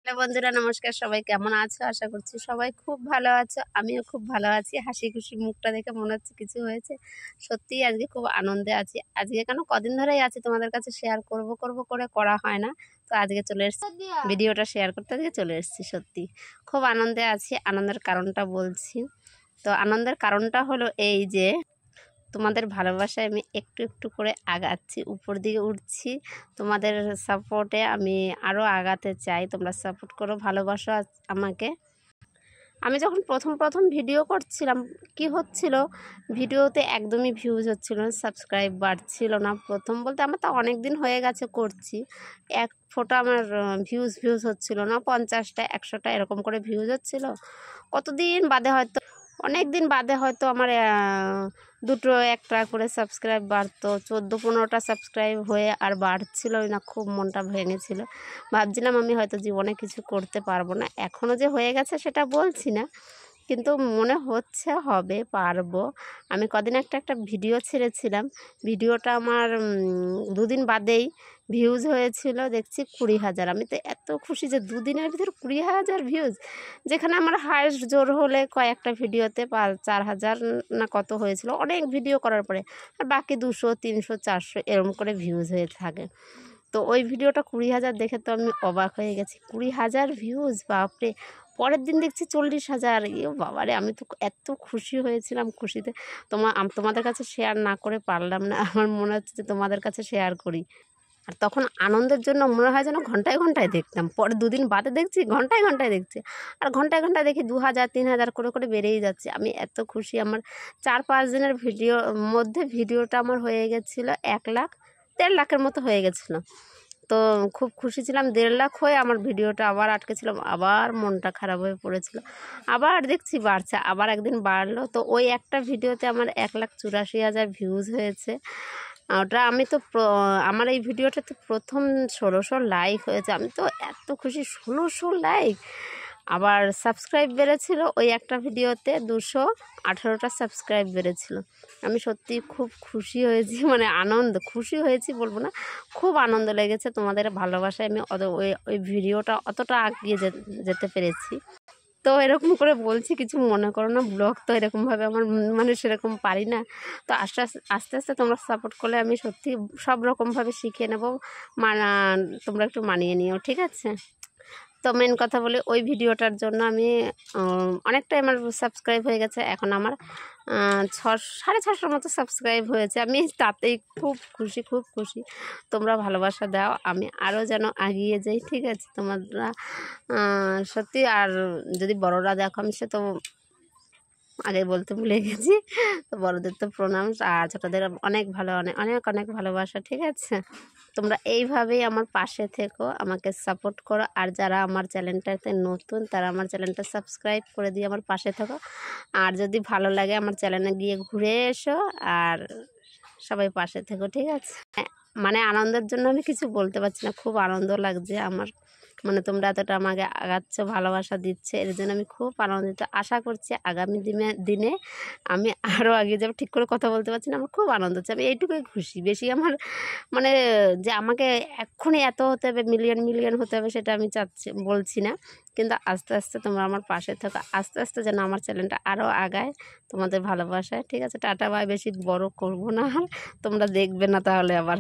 Hello বন্ধুরা, নমস্কার। সবাই কেমন আছো? আশা করছি সবাই খুব ভালো আছো। আমিও খুব ভালো আছি। হাসি খুশি মুখটা দেখে মনে হচ্ছে কিছু হয়েছে। সত্যিই আজকে খুব আনন্দে আছি। আজকে কেন, কদিন ধরেই আছি তোমাদের কাছে শেয়ার করব করব করে করা হয় না। তো আজকে চলে এসেছি, ভিডিওটা শেয়ার করতে আজকে চলে এসেছি। সত্যি খুব আনন্দে আছি। আনন্দের কারণটা বলছি। তো আনন্দের কারণটা হলো এই যে তোমাদের ভালোবাসায় আমি একটু একটু করে আগাচ্ছি, উপর দিকে উঠছি। তোমাদের সাপোর্টে আমি আরও আগাতে চাই। তোমরা সাপোর্ট করো, ভালোবাসো আমাকে। আমি যখন প্রথম ভিডিও করছিলাম, কি হচ্ছিল, ভিডিওতে একদমই ভিউজ হচ্ছিল না, সাবস্ক্রাইব বাড়ছিল না। প্রথম বলতে আমার তো অনেক দিন হয়ে গেছে করছি, এক ফোঁটা আমার ভিউজ হচ্ছিল না। 50টা 100টা এরকম করে ভিউজ হচ্ছিল। কতদিন বাদে হয়তো, অনেক দিন বাদে হয়তো আমার দুটো একটা করে সাবস্ক্রাইব বাড়তো। 14-15টা সাবস্ক্রাইব হয়ে আর বাড়ছিলই না। খুব মনটা ভেঙেছিল। ভাবছিলাম আমি হয়তো জীবনে কিছু করতে পারবো না। এখনও যে হয়ে গেছে সেটা বলছি না, কিন্তু মনে হচ্ছে হবে, পারবো। আমি কদিন একটা ভিডিও ছেড়েছিলাম। ভিডিওটা আমার দুদিন বাদেই ভিউজ হয়েছিল দেখছি 20,000। আমি তো এত খুশি যে দুদিনের ভিতর 20,000 ভিউজ, যেখানে আমার হায়েস্ট জোর হলে কয়েকটা ভিডিওতে 4,000 না কত হয়েছিল, অনেক ভিডিও করার পরে। আর বাকি 200, 300, 400 এরকম করে ভিউজ হয়ে থাকে। তো ওই ভিডিওটা 20,000 দেখে তো আমি অবাক হয়ে গেছি। 20,000 ভিউজ, বাপরে! পরের দিন দেখছি 40,000। ইয়ে বাবারে, আমি তো এত খুশি হয়েছিলাম। খুশিতে তোমাদের কাছে শেয়ার না করে পারলাম না। আমার মনে হচ্ছে যে তোমাদের কাছে শেয়ার করি। আর তখন আনন্দের জন্য মনে হয় যেন ঘন্টায় ঘন্টায় দেখতাম। পরে দুদিন বাদে দেখছি ঘন্টায় ঘন্টায় দেখছি। আর ঘন্টায় ঘন্টায় দেখি 2,000, 3,000 করে বেড়েই যাচ্ছে। আমি এত খুশি। আমার 4-5 দিনের মধ্যে ভিডিওটা আমার হয়ে গেছিলো 1 লাখ, 1.5 লাখের মতো হয়ে গেছিলো। তো খুব খুশি ছিলাম। 1.5 লাখ হয়ে আমার ভিডিওটা আবার আটকেছিলাম। আবার মনটা খারাপ হয়ে পড়েছিল। আবার দেখছি বাড়ছে, আবার একদিন বাড়লো। তো ওই একটা ভিডিওতে আমার 1,84,000 ভিউজ হয়েছে। ওটা আমি তো আমার এই ভিডিওটাতে প্রথম 1600 লাইক হয়েছে। আমি তো এত খুশি, 1600 লাইক। আবার সাবস্ক্রাইব বেড়েছিল ওই একটা ভিডিওতে 218টা সাবস্ক্রাইব বেড়েছিল। আমি সত্যি খুব খুশি হয়েছি, মানে খুশি হয়েছি বলবো না, খুব আনন্দ লেগেছে। তোমাদের ভালোবাসায় আমি ওই ভিডিওটা অতটা এগিয়ে যেতে পেরেছি। তো এরকম করে বলছি, কিছু মনে করো না। ব্লগ তো এরকমভাবে আমার মানে সেরকম পারি না। তো আস্তে আস্তে আস্তে তোমরা সাপোর্ট করলে আমি সত্যি সব রকমভাবে শিখে নেব। তোমরা একটু মানিয়ে নিও, ঠিক আছে? তো মেন কথা বলি, ওই ভিডিওটার জন্য আমি অনেকটাই আমার সাবস্ক্রাইব হয়ে গেছে। এখন আমার 650-র মতো সাবস্ক্রাইব হয়েছে। আমি তাতেই খুব খুশি, খুব খুশি। তোমরা ভালোবাসা দাও, আমি আরও যেন এগিয়ে যাই, ঠিক আছে? তোমরা সত্যি। আর যদি বড়রা দেখো, আমি সে তো আগে বলতে ভুলে গেছি। তো বড়দের তো প্রণাম, আর ছোটোদের অনেক ভালো, অনেক অনেক অনেক ভালোবাসা, ঠিক আছে? তোমরা এইভাবেই আমার পাশে থেকো, আমাকে সাপোর্ট করো। আর যারা আমার চ্যানেলটাতে নতুন, তারা আমার চ্যানেলটা সাবস্ক্রাইব করে দিয়ে আমার পাশে থাকো। আর যদি ভালো লাগে আমার চ্যানেলে গিয়ে ঘুরে এসো, আর সবাই পাশে থেকো, ঠিক আছে? মানে আনন্দের জন্য আমি কিছু বলতে পারছি না। খুব আনন্দ লাগছে আমার, মানে তোমরা এতটা আমাকে আগাচ্ছ, ভালোবাসা দিচ্ছে, এর জন্য আমি খুব আনন্দিত। আশা করছি আগামী দিনে আমি আরও এগিয়ে যাবো। ঠিক করে কথা বলতে পারছি না, আমার খুব আনন্দ হচ্ছে। আমি এইটুকুই খুশি। বেশি আমার মানে যে আমাকে এক্ষুনি এত হতে হবে, মিলিয়ন হতে হবে, সেটা আমি বলছি না। কিন্তু আস্তে আস্তে তোমরা আমার পাশে থাকো। আস্তে আস্তে যেন আমার চ্যানেলটা আরও আগায় তোমাদের ভালোবাসায়, ঠিক আছে? Tata bye. বেশি বড় করবো না, আর তোমরা দেখবে না তাহলে আবার।